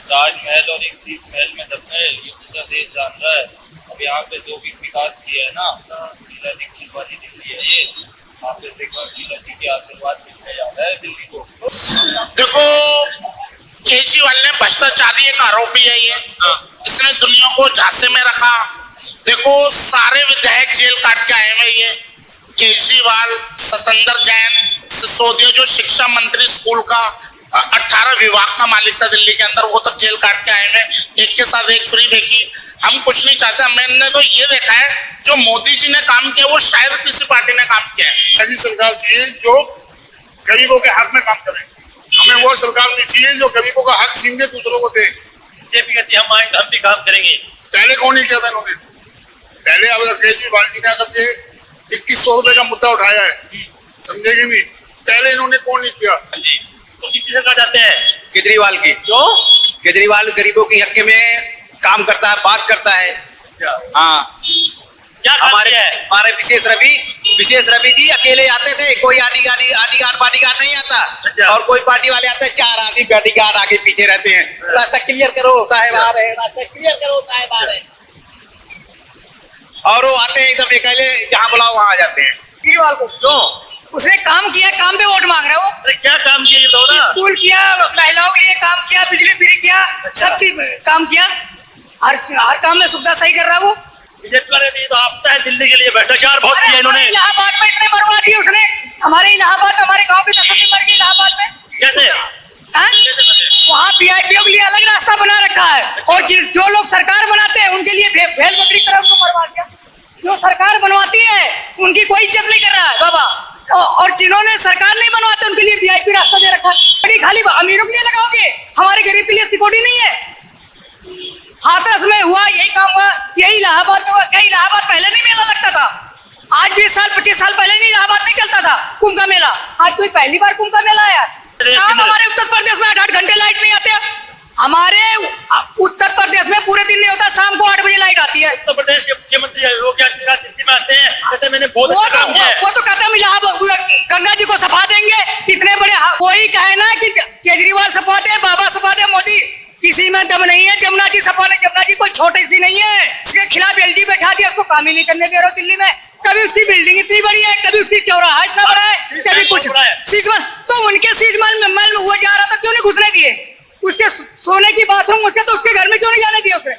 राजमहल और एक शीश महल में दबना है, ये पूरा देश जान रहा है। अब यहाँ पे जो भी विकास किया है ना, शीला दीक्षित वाली दिल्ली है ये। आप पे से एक बार शीला जी के आशीर्वाद मिलने जा रहा है दिल्ली को। देखो, केजरीवाल ने भ्रष्टाचारी एक आरोपी है ये। इसने दुनिया को झांसे में रखा। देखो, सारे विधायक जेल काट के आए हुए ये। केजरीवाल, सतेंद्र जैन, सिसोदिया जो शिक्षा मंत्री स्कूल का 18 विभाग का मालिक था दिल्ली के अंदर, वो तक जेल काट के आए हैं। एक के साथ एक फ्री देखी। हम कुछ नहीं चाहते। मैंने तो ये देखा है जो मोदी जी ने काम किया वो शायद किसी पार्टी ने काम किया है। ऐसी सरकार चाहिए जो गरीबों के हक में काम करे। हमें वो सरकार नहीं चाहिए जो गरीबों का हक छीन के दूसरों को दे। बीजेपी कहती है हम आएंगे, हम भी काम करेंगे। पहले कौन नहीं किया था इन्होंने? पहले अब केजरीवाल जी ने आकर के 2100 रुपए का मुद्दा उठाया है, समझेगी नहीं। पहले इन्होंने कौन नहीं किया? जी, तो किसी सरकार चाहते हैं? केजरीवाल की। क्यों? केजरीवाल गरीबों के हक में काम करता है, बात करता है। हाँ, क्या हमारे विशेष रवि जी अकेले आते थे, कोई बॉडीगार्ड नहीं आता। अच्छा। और कोई पार्टी वाले आते हैं, 4 आदमी बॉडीगार्ड आगे पीछे रहते हैं। रास्ता क्लियर करो साहेब आ रहे हैं, रास्ता क्लियर करो साहेब आ रहे हैं। और वो आते हैं एकदम अकेले, जहाँ बुलाओ वहाँ आ जाते हैं। केजरीवाल को क्यों? उसने काम किया, काम पे वोट मांग रहे हो। अरे क्या काम किया ये लोग ना? स्कूल किया, महिलाओं के लिए काम किया, बिजली फ्री किया, सब चीज काम किया। हर काम में सुविधा सही कर रहा है वो। बीजेपी वाले भी तो आपता है दिल्ली के लिए भ्रष्टाचार बहुत किया इन्होंने। इलाहाबाद में इतने मरवा दिए उसने। हमारे इलाहाबाद में हमारे गाँव की 10 आदमी मर गई इलाहाबाद में। कैसे? वहाँ वीआईपीओ के लिए अलग रास्ता बना रखा है, और जो लोग सरकार बनाते हैं उनके लिए भेल बकरी तरह उनको मरवा दिया। जो सरकार बनवाती है उनकी कोई इज्जत नहीं कर रहा है बाबा, और जिन्होंने सरकार नहीं बनवाते उनके लिए वीआईपी रास्ता दे रखा है। खाली अमीरों के लिए लगाओगे, हमारे गरीब के लिए सिक्योरिटी नहीं है। हाथरस में हुआ यही काम हुआ, यही इलाहाबाद में हुआ। कहीं इलाहाबाद पहले नहीं मेला लगता था? आज 20 साल 25 साल पहले नहीं इलाहाबाद नहीं चलता था कुंभ का मेला। आज कोई पहली बार कुंभ का मेला आया। हमारे उत्तर प्रदेश में 8-8 घंटे लाइट नहीं आते। हमारे उत्तर प्रदेश में पूरे दिन नहीं होता, शाम को 8 बजे लाइट आती है। उत्तर प्रदेश के मुख्यमंत्री लोग क्या दिल्ली में आते हैं, कहते मैंने बहुत अच्छा काम किया है। वो तो कहता है गंगा जी को सफा देंगे, इतने बड़े। वही कहे ना कि केजरीवाल सफा दे, बाबा सफा दे, मोदी किसी में दम नहीं है। जमुना जी सफा ने, जमुना जी कोई छोटी सी नहीं है। उसके खिलाफ एलजी बैठा दिया, उसको काम ही नहीं करने दे रहे हो दिल्ली में। कभी उसकी बिल्डिंग इतनी बड़ी है, कभी उसकी चौराहा इतना बड़ा है, कभी कुछ शीशमहल। तो उनके शीशमहल महल में हुआ जा रहा था, क्यों नहीं घुसने दिए? उसके सोने की बाथरूम उसके, तो उसके घर में क्यों नहीं जाने दिया उसने?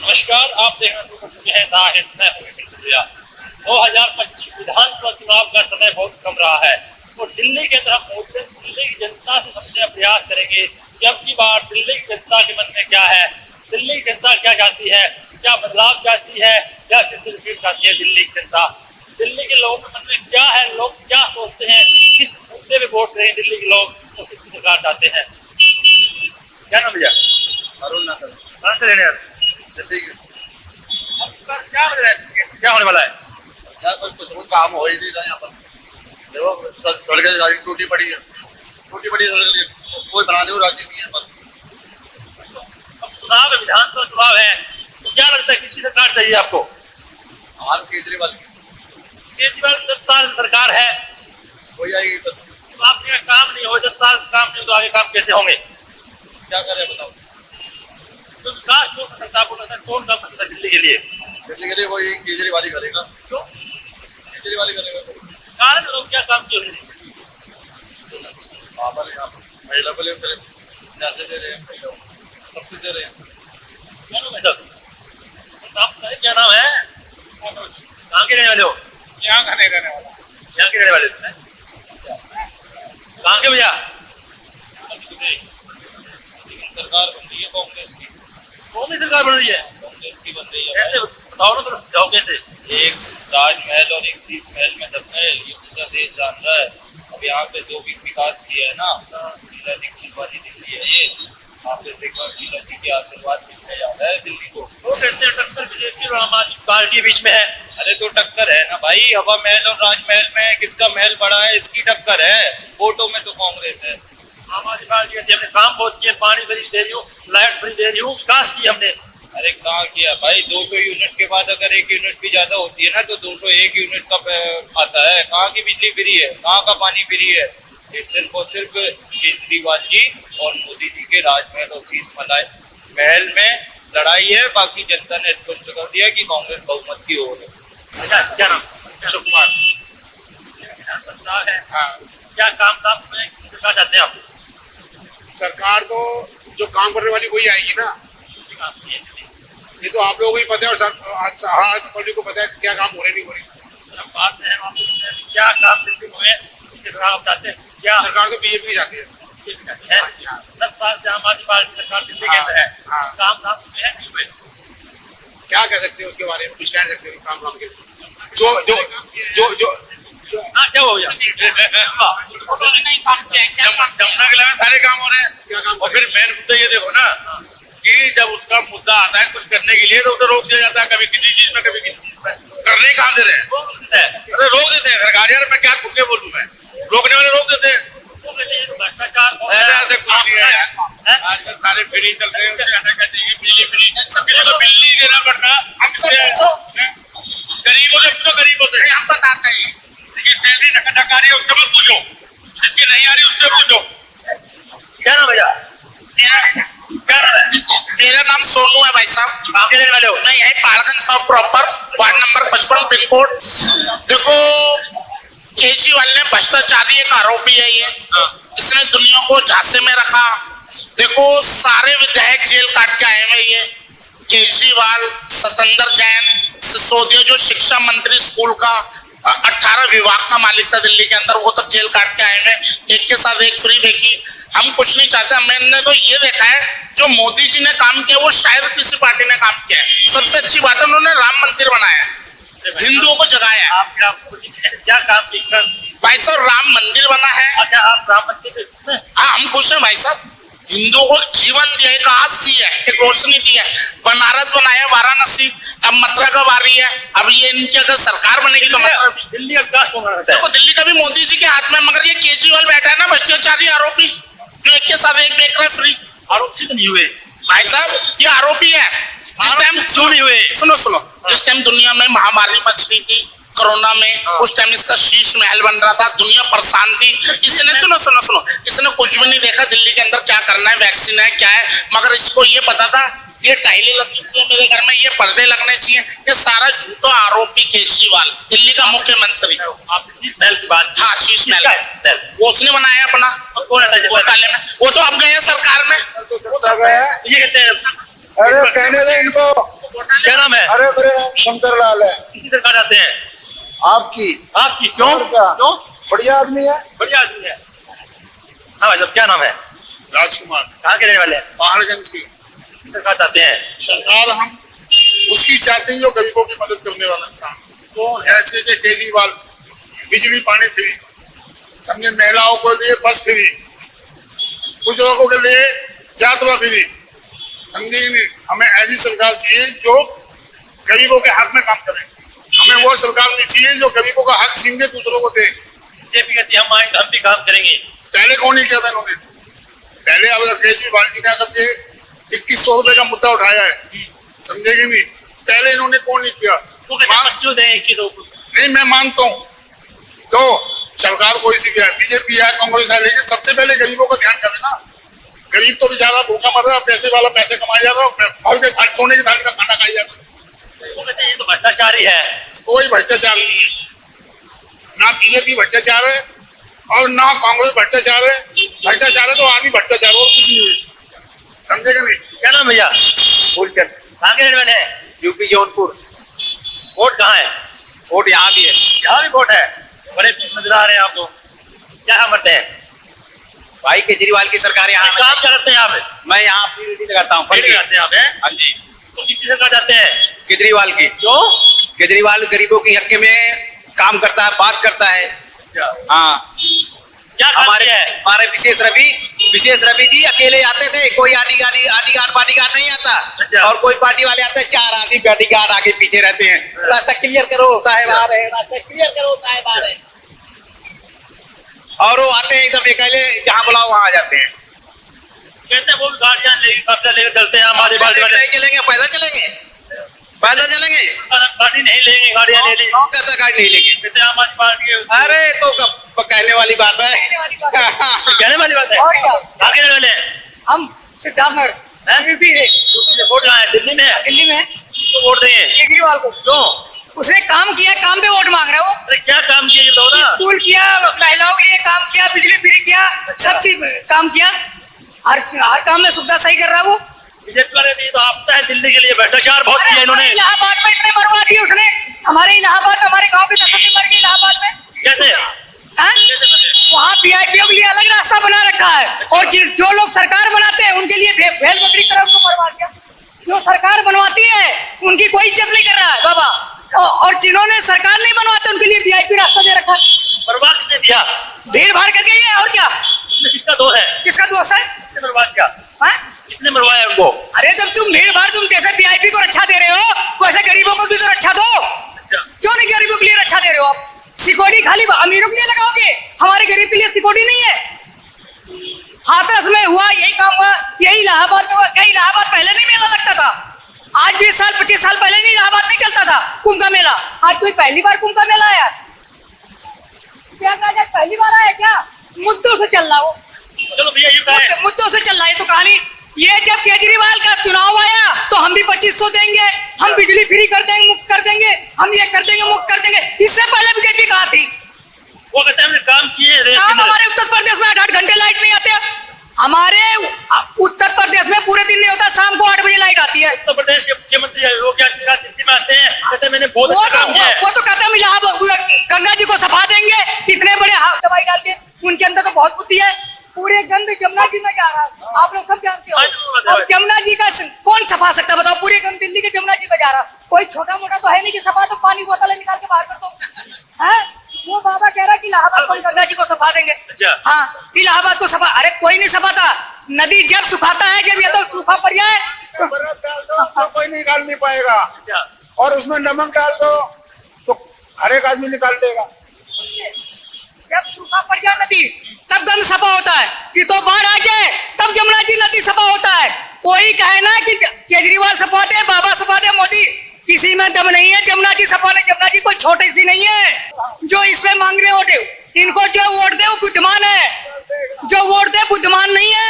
नमस्कार, आप देखना शुरू कर चुके हैं 2025 विधानसभा चुनाव का समय बहुत कम रहा है, और दिल्ली के अंदर हम पहुंचते दिल्ली की जनता से समझने का प्रयास करेंगे कि अब की बार दिल्ली की जनता के मन में क्या है, दिल्ली की जनता क्या चाहती है, क्या बदलाव चाहती है, क्या जिंदगी चाहती है दिल्ली की जनता। दिल्ली के लोगों के मन में क्या है, लोग क्या सोचते हैं, किस मुद्दे पे वोट रहे हैं दिल्ली के लोग, तो किसकी सरकार चाहते हैं। क्या नाम भैया? अरुण नाथ। कहाँ से रहने वाले? क्या होने वाला है? यार कुछ काम हो ही नहीं रहा यहाँ पर। देखो सड़कें सारी टूटी पड़ी है, कोई बनाने को राजी नहीं है। अब चुनाव है, विधानसभा चुनाव है, तो क्या लगता है किसकी सरकार चाहिए आपको? हमारे केजरीवाल 10 साल सरकार है, हो जाएगी तो आपके काम नहीं हो, 10 साल काम नहीं हो तो आगे काम कैसे होंगे? क्या करें बताओ। तो विकास कौन कर सकता है, आपको लगता है कौन काम कर सकता है दिल्ली के लिए? दिल्ली के लिए वो एक केजरीवाल ही करेगा। क्यों? केजरीवाल ही करेगा। कारण लोग क्या काम किए हुए? महिला को पैसे दे रहे हैं, सब कुछ दे रहे हैं। क्या नाम है सर? आप बताइए क्या नाम है? कहाँ के रहने वाले हो? यहाँ का नहीं रहने वाला। यहाँ के रहने वाले हो? कहाँ के भैया? लेकिन सरकार बन रही है कांग्रेस की। कौन सी सरकार बन रही है? कांग्रेस की बन रही है। कैसे बताओ ना, तो जाओ कैसे? एक राजमहल और एक शीश महल में दबना है, ये पूरा देश जान रहा है। अब यहाँ पे जो भी विकास किया है ना, शीला दीक्षित वाली दिल्ली है ये। आप पे से एक बार शीला जी के आशीर्वाद मिलने जा रहा है दिल्ली को। तो कहते हैं टक्कर बीजेपी और आम आदमी पार्टी के बीच में है। अरे तो टक्कर है ना भाई, हवा महल और राजमहल में किसका महल बड़ा है, इसकी टक्कर है। वोटों में तो कांग्रेस है। आम आदमी पार्टी कहती है हमने काम बहुत किए, पानी फ्री दे रही हूँ, लाइट फ्री दे रही हूँ, विकास किया हमने। अरे कहाँ किया भाई, 200 यूनिट के बाद अगर 1 यूनिट भी ज्यादा होती है ना तो 201 यूनिट का आता है। कहाँ की बिजली फ्री है, कहाँ का पानी फ्री है? ये सिर्फ और सिर्फ केजरीवाल जी और मोदी जी के राजमहल और शीश महल में लड़ाई है। बाकी जनता ने स्पष्ट कर दिया कि कांग्रेस बहुमत की ओर है। अच्छा, क्या नाम? अशोक कुमार। है हाँ, क्या काम काम में करना चाहते हैं आप? सरकार तो जो काम करने वाली वही आएगी ना। ये तो आप लोगों को ही पता है और हाँ पब्लिक को पता है क्या काम हो रहे नहीं हो रहे। बात है क्या काम दिल्ली में आप चाहते हैं? क्या सरकार तो बीजेपी चाहती है। 10 साल से आम आदमी पार्टी सरकार दिल्ली के अंदर है, हाँ। काम धाम है नहीं हुए। क्या कह सकते हैं उसके बारे में, कुछ कह सकते हैं काम के जो जो जो जो हाँ, क्या हो गया? जमुना के अलावा सारे काम हो रहे हैं। और फिर मेन मुद्दा ये देखो ना कि जब उसका मुद्दा आता है कुछ करने के लिए तो उसे रोक दिया जाता है, कभी किसी चीज में कभी किसी चीज में। करने ही कहाँ दे रहे हैं? अरे रोक देते हैं सरकार यार, मैं क्या खुद बोलूँ, मैं रोकने वाले रोक देते हैं। ऐसे कुछ नहीं है यार, आजकल सारे फ्री चल रहे हैं, बिजली फ्री, किसी को बिजली देना पड़ता है। गरीबों से पूछो, गरीबों से हम बताते हैं जिसकी सैलरी धक्का आ रही है उससे मत पूछो, जिसकी नहीं आ रही उससे पूछो। क्या नाम भैया? मेरा नाम सोनू है भाई साहब। कहाँ के रहने वाले हो? मैं यही पहाड़गंज का proper ward number 55 pin code. देखो केजरीवाल ने भ्रष्टाचारी एक आरोपी है ये, इसने दुनिया को झांसे में रखा। देखो सारे विधायक जेल काट के आए हुए ये, केजरीवाल, सतेंद्र जैन, सिसोदिया जो शिक्षा मंत्री स्कूल का 18 विभाग का मालिक था दिल्ली के अंदर, वो तक जेल काट के आए हैं। एक के साथ एक फ्री देखी। हम कुछ नहीं चाहते, मैंने तो ये देखा है जो मोदी जी ने काम किया वो शायद किसी पार्टी ने काम किया है। सबसे अच्छी बात है उन्होंने राम मंदिर बनाया, हिंदुओं को जगाया। आप क्या काम किया भाई साहब? राम मंदिर बना है। अच्छा, आप राम मंदिर? हाँ, हम खुश हैं भाई साहब। हिंदुओं को जीवन दिया, एक आस दी है, एक रोशनी दी है। बनारस बनाया, वाराणसी, अब मथुरा कब आ रही है? अब ये इनकी अगर सरकार बनेगी तो दिल्ली का विकास कौन करता है? देखो दिल्ली का भी मोदी जी के हाथ में, मगर ये केजरीवाल बैठा है ना भ्रष्टाचारी आरोपी, जो एक के साथ एक बेच रहा है फ्री। आरोप सिद्ध नहीं हुए भाई साहब, ये आरोपी है। जिस टाइम क्यों नहीं हुए? सुनो, जिस टाइम दुनिया में महामारी मच रही थी कोरोना में, उस टाइम इसका शीश महल बन रहा था, दुनिया परेशान थी। इसने सुनो, इसने कुछ भी नहीं देखा दिल्ली के अंदर क्या करना है, वैक्सीन है क्या है, मगर इसको ये पता था ये टाइलें लगनी चाहिए मेरे घर में, ये पर्दे लगने चाहिए। ये सारा झूठा आरोपी केजरीवाल, दिल्ली का मुख्यमंत्री। आप शीश महल की बात? हाँ, शीश महल वो उसने बनाया अपना घोटाले में। वो तो अब गए सरकार में। ये कहते हैं अरे कहने दे इनको। क्या नाम है? अरे मेरा नाम शंकर लाल है। किसी सरकार जाते हैं? आपकी क्यों? और क्या? क्यों? बढ़िया आदमी है। बढ़िया आदमी है। हाँ भाई साहब, क्या नाम है? राजकुमार। कहाँ के रहने वाले हैं? पहाड़गंज की किसी सरकार चाहते हैं? सरकार हम उसकी चाहते हैं जो गरीबों की मदद करने वाला इंसान। कौन? जैसे कि केजरीवाल, बिजली पानी फ्री, समझे, महिलाओं को लिए बस फ्री, बुजुर्गों के लिए जातवा फ्री, समझे नहीं। हमें ऐसी सरकार चाहिए जो गरीबों के हक में काम करे। हमें वो सरकार नहीं चाहिए जो गरीबों का हक छीन के दूसरों को दे। बीजेपी कहती है हम आएंगे हम भी काम करेंगे। पहले कौन नहीं किया था इन्होंने? पहले अब केजरीवाल जी ने आकर के 2100 रुपए का मुद्दा उठाया है, समझेगी नहीं। पहले इन्होंने कौन नहीं किया? क्यों दें 2100? नहीं, मैं मानता हूँ तो सरकार कोई सी भी है, बीजेपी है, कांग्रेस है, लेकिन सबसे पहले गरीबों का ध्यान करें ना। गरीब तो बेचारा भूखा मर रहा है, पैसे वाला पैसे कमाई जा रहा है, सोने की थाली का खाना खाई जाता है। ये तो भ्रष्टाचारी है। कोई भ्रष्टाचार नहीं है, ना बीजेपी भ्रष्टाचार है और ना कांग्रेस भ्रष्टाचार है। भ्रष्टाचार है तो आदमी भ्रष्टाचार, और कुछ नहीं है, समझेगा नहीं। क्या नाम भैया? फूलचंद। कहाँ के रहने वाले हैं? यूपी जौनपुर। वोट कहाँ है? वोट यहाँ भी है। यहाँ भी वोट है। बड़े नजर आ रहे हैं आपको, क्या करते हैं? भाई केजरीवाल की सरकार यहाँ। काम क्या करते हैं आप? मैं यहाँ पीढ़ी लगाता हूँ। फल लगाते हैं आप? हाँ जी। तो किसी सरकार जाते हैं? केजरीवाल की। क्यों? केजरीवाल गरीबों के हक में काम करता है, बात करता है। हाँ, क्या हमारे विशेष रवि जी अकेले आते थे, कोई आदीगार पार्टीगार नहीं आता। अच्छा। और कोई पार्टी वाले आते हैं, 4 आदमी पार्टीगार आगे पीछे रहते हैं। रास्ता क्लियर करो साहेब आ रहे हैं, रास्ता क्लियर करो साहेब आ रहे हैं। और वो आते हैं एकदम अकेले, जहाँ बुलाओ वहां आ जाते हैं। कहते हैं वो भी गाड़ियां लेके कब्जा लेकर चलते हैं हमारी बात वाले। नहीं चलेंगे, पैदल चलेंगे, पैदल चलेंगे। गाड़ी नहीं लेंगे, गाड़ियां ले ली। कौन कहता गाड़ी नहीं लेंगे? कहते हैं हमारी पार्टी है। अरे तो कहने वाली बात है। कहने वाली बात है। और क्या? आगे रहने वाले हैं। हम सिद्धार्थनगर हैं? यूपी से, वोट कहाँ है? दिल्ली में है। दिल्ली में किसको वोट देंगे? केजरीवाल को। क्यों? उसने काम किया, काम पे वोट मांग रहे हो। अरे क्या काम किया ये बताओ ना। स्कूल किया, महिलाओं के लिए काम किया, बिजली फ्री किया, सब चीज काम किया। हर काम में सुविधा सही कर रहा है वो। बीजेपी वाले भी तो आपता है दिल्ली के लिए भ्रष्टाचार बहुत किया इन्होंने। हमारे इलाहाबाद में इतने मरवा दिए उसने। हमारे इलाहाबाद में, हमारे गांव के 10 आदमी मर गए इलाहाबाद में। कैसे? हाँ? वहाँ वीआईपीओ के लिए अलग रास्ता बना रखा है, और जो लोग सरकार बनाते हैं उनके लिए भेड़ बकरी तरह उनको मरवा दिया। जो सरकार बनवाती है उनकी कोई इज्जत नहीं कर रहा है बाबा, और जिन्होंने सरकार नहीं बनवाते उनके लिए वीआईपी रास्ता दे रखा है। बर्बाद किसने दिया? भीड़ भाड़ करके ये, और क्या? इसमें किसका दोष है? किसका दोष है? किसने बर्बाद किया? हाँ? किसने मरवाया उनको? अरे जब तुम भीड़ भाड़, तुम जैसे वीआईपी को रक्षा दे रहे हो वैसे गरीबों को भी तो रक्षा दो। क्यों नहीं गरीबों के लिए रक्षा दे रहे हो आप? सिक्योरिटी खाली अमीरों के लिए लगाओगे, हमारे गरीब के लिए सिक्योरिटी नहीं है। हाथरस में हुआ यही काम हुआ, यही इलाहाबाद में हुआ। क्या इलाहाबाद पहले नहीं मेला लगता था? आज 20 साल 25 साल पहले नहीं इलाहाबाद नहीं चलता था कुंभ का मेला? आज कोई पहली बार कुंभ का मेला आया? क्या कहा, पहली बार आया क्या? मुद्दों से चल रहा हो, चलो भैया ये बताएं। मुद्दों से चल रहा है तो कहानी। ये जब केजरीवाल का चुनाव आया तो हम भी 2500 देंगे, हम बिजली फ्री कर देंगे, मुक्त कर देंगे, हम ये कर देंगे, मुक्त कर देंगे। इससे पहले बीजेपी कहाँ थी? वो कहते हैं हमने काम किए रेस के काम अंदर। हमारे उत्तर प्रदेश में 8-8 घंटे लाइट नहीं आते। हमारे उत्तर प्रदेश में पूरे दिन नहीं होता, शाम को 8 बजे लाइट आती है। उत्तर प्रदेश के मुख्यमंत्री लोग क्या दिल्ली में आते हैं, कहते हैं मैंने बहुत अच्छा काम किया है। वो तो कहते हैं हम यहाँ गंगा जी को सफा देंगे, इतने बड़े दवाई डालते हैं। उनके अंदर तो बहुत बुद्धि है। पूरे गंद जमुना जी में जा रहा है, आप लोग सब जानते हो। अब जमुना जी का कौन सफा सकता है बताओ? पूरे गंद दिल्ली के जमुना जी में जा रहा। कोई छोटा मोटा तो है नहीं कि सफा दो, पानी बोतल निकाल के बाहर कर दो। है वो बाबा कह रहा है कि इलाहाबाद को गंगा जी को सफा देंगे। हाँ, इलाहाबाद को सफा, अरे कोई नहीं सफाता। नदी जब सुखाता है, जब ये तो सूखा पड़ जाए बर्फ डाल दो तो कोई निकाल नहीं पाएगा, और उसमें नमक डाल दो तो हर एक आदमी निकाल देगा। जब सूखा पड़ जाए नदी तब गंद सफा होता है, कि तो बाढ़ आ जाए तब जमुना जी नदी सफा होता है। कोई कहे ना कि केजरीवाल सफा दे, बाबा सफा दे, मोदी, किसी में दम नहीं है जमुना जी सफाने। जमुना जी कोई छोटी सी नहीं है जो इसमें मांग रहे वोट। इनको जो वोट दे वो बुद्धिमान है, जो वोट दे बुद्धिमान नहीं है।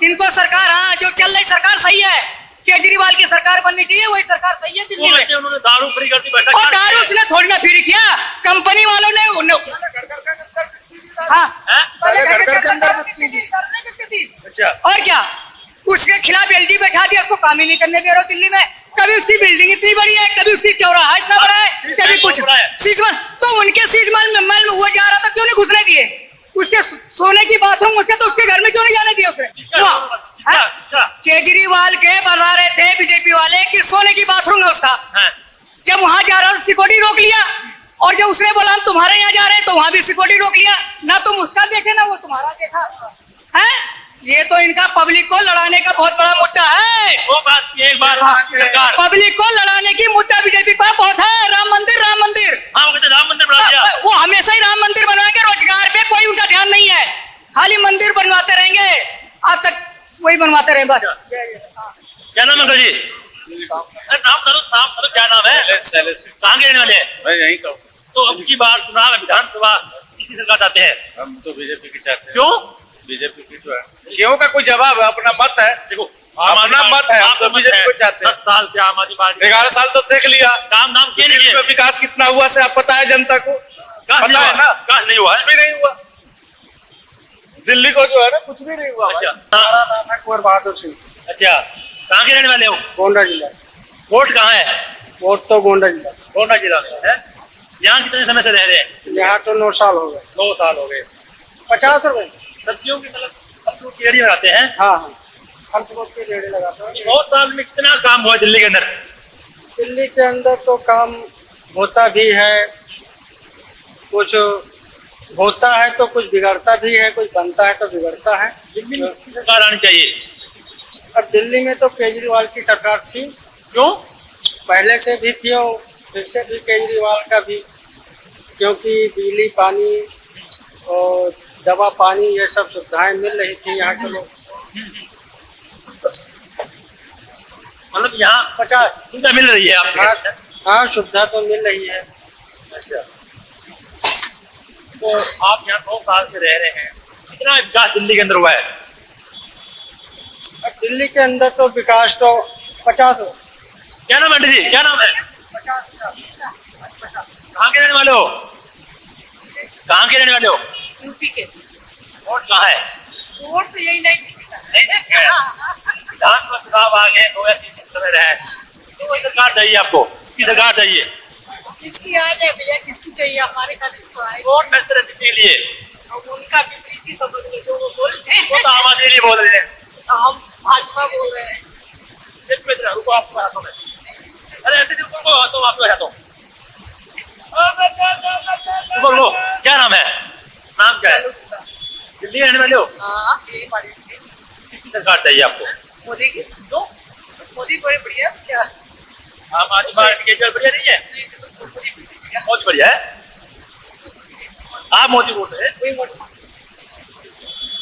इनको सरकार, हाँ जो चल रही सरकार सही है, केजरीवाल की सरकार बननी चाहिए, वही सरकार सही है दिल्ली में। उन्होंने दारू फ्री कर दी। और दारू उसने थोड़ी ना फ्री किया, कंपनी वालों ने। हाँ, पहले घर घर के अंदर बिकती थी। अच्छा, और क्या? उसके खिलाफ एलजी बैठा दिया, उसको काम ही नहीं करने दे रहे हो दिल्ली में। कभी उसकी बिल्डिंग इतनी बड़ी है, कभी उसकी चौराहा इतना बड़ा है, कभी कुछ शीशमन। तो उनके शीशमन में मल में वो जा रहा था, क्यों नहीं घुसने दिए? उसके सोने की बाथरूम उसके, तो उसके घर में क्यों नहीं जाने दिए उसने? केजरीवाल के बता रहे थे बीजेपी वाले कि सोने की बाथरूम है उसका। जब वहां जा रहा था सिक्योरिटी रोक लिया, और जब उसने बोला हम तुम्हारे यहाँ जा रहे हैं तो वहां भी सिक्योरिटी रोक लिया। ना तुम उसका देखे ना वो तुम्हारा देखा है। ये तो इनका पब्लिक को लड़ाने का बहुत बड़ा मुद्दा है। वो बात एक बात सरकार पब्लिक को लड़ाने की मुद्दा बीजेपी का बहुत है। राम मंदिर, राम मंदिर, हाँ, वो कहते हैं राम मंदिर बना दिया। वो हमेशा ही राम मंदिर बनवाएंगे, रोजगार पे कोई उनका ध्यान नहीं है, खाली मंदिर बनवाते रहेंगे, आज तक वही बनवाते रहे बस। क्या नाम है अंकल जी? नाम करो, क्या नाम है? कहाँ के रहने वाले हैं? मैं यहीं का हूँ। तो अब की बार चुनाव विधानसभा किसी सरकार चाहते हैं? हम तो बीजेपी की चाहते हैं। क्यों? बीजेपी की जो है, क्यों का कोई जवाब है, अपना मत है। देखो अपना मत है, हम तो बीजेपी को चाहते हैं। 10 साल से आम आदमी पार्टी 11 साल तो देख लिया, काम नाम के लिए इसमें विकास कितना हुआ से आप पता है जनता को? पता है ना? काश नहीं हुआ कुछ भी नहीं हुआ दिल्ली को, जो है ना, कुछ भी नहीं हुआ। अच्छा, हमारा नाम है कुंवर बहादुर सिंह, अच्छा, कहाँ के रहने वाले हो? गोंडा जिला। वोट कहाँ है? वोट तो गोंडा जिला। गोंडा जिला में है। यहाँ कितने समय से रह रहे हैं? यहाँ तो 9 साल हो गए। 2 साल हो गए। 50 रुपए सब्जियों की मतलब फल फ्रूट की रेहड़ी लगाते हैं। हाँ हाँ, फल फ्रूट की रेहड़ी लगाता हूँ। 2 साल में कितना काम हुआ दिल्ली के अंदर? दिल्ली के अंदर तो काम होता भी है, कुछ होता है तो कुछ बिगड़ता भी है, कुछ बनता है तो बिगड़ता है। दिल्ली में किसी सरकार आनी चाहिए। और दिल्ली में तो केजरीवाल की सरकार थी, क्यों? पहले से भी थी और फिर से भी केजरीवाल का भी, क्योंकि बिजली, पानी और दवा पानी ये सब सुविधाएं मिल रही थी यहाँ के लोग। मतलब यहाँ 50 सुविधा मिल रही है आपको? हाँ सुविधा तो मिल रही है। अच्छा, तो आप यहाँ 2 साल से रह रहे हैं, कितना विकास दिल्ली के अंदर हुआ है? दिल्ली के अंदर तो विकास तो 50 क्या नाम है आंटी जी, क्या नाम है? कहाँ के रहने वाले हो? कहाँ के रहने वाले हो? यूपी के वोट कहाँ है? वोट तो यही नहीं विधानसभा चुनाव आ गए, 2 या 3 दिन समय रहे, तो कोई सरकार चाहिए आपको? किसकी सरकार चाहिए? किसकी आ जाए भैया, किसकी चाहिए, हमारे घर तो आए। वोट बेहतर है दिल्ली के लिए, अब उनका विपरीत ही समझ लो जो वो बोलते हैं। वो तो आम आदमी नहीं बोल रहे हैं। हम भाजपा बोल रहे हैं। एक मिनट रुको, आपको हाथों में, अरे आंटी जी रुको, हाथों में आपको हाथों, रुको, क्या नाम है? नाम क्या है? दिल्ली के रहने वाले हो? हाँ, यही हमारी किसकी सरकार चाहिए आपको? मोदी की। तो मोदी बड़े बढ़िया क्या? आम आदमी पार्टी के बढ़िया नहीं है? मोदी बढ़िया। बहुत बढ़िया है। आप मोदी वोट है? वही वोट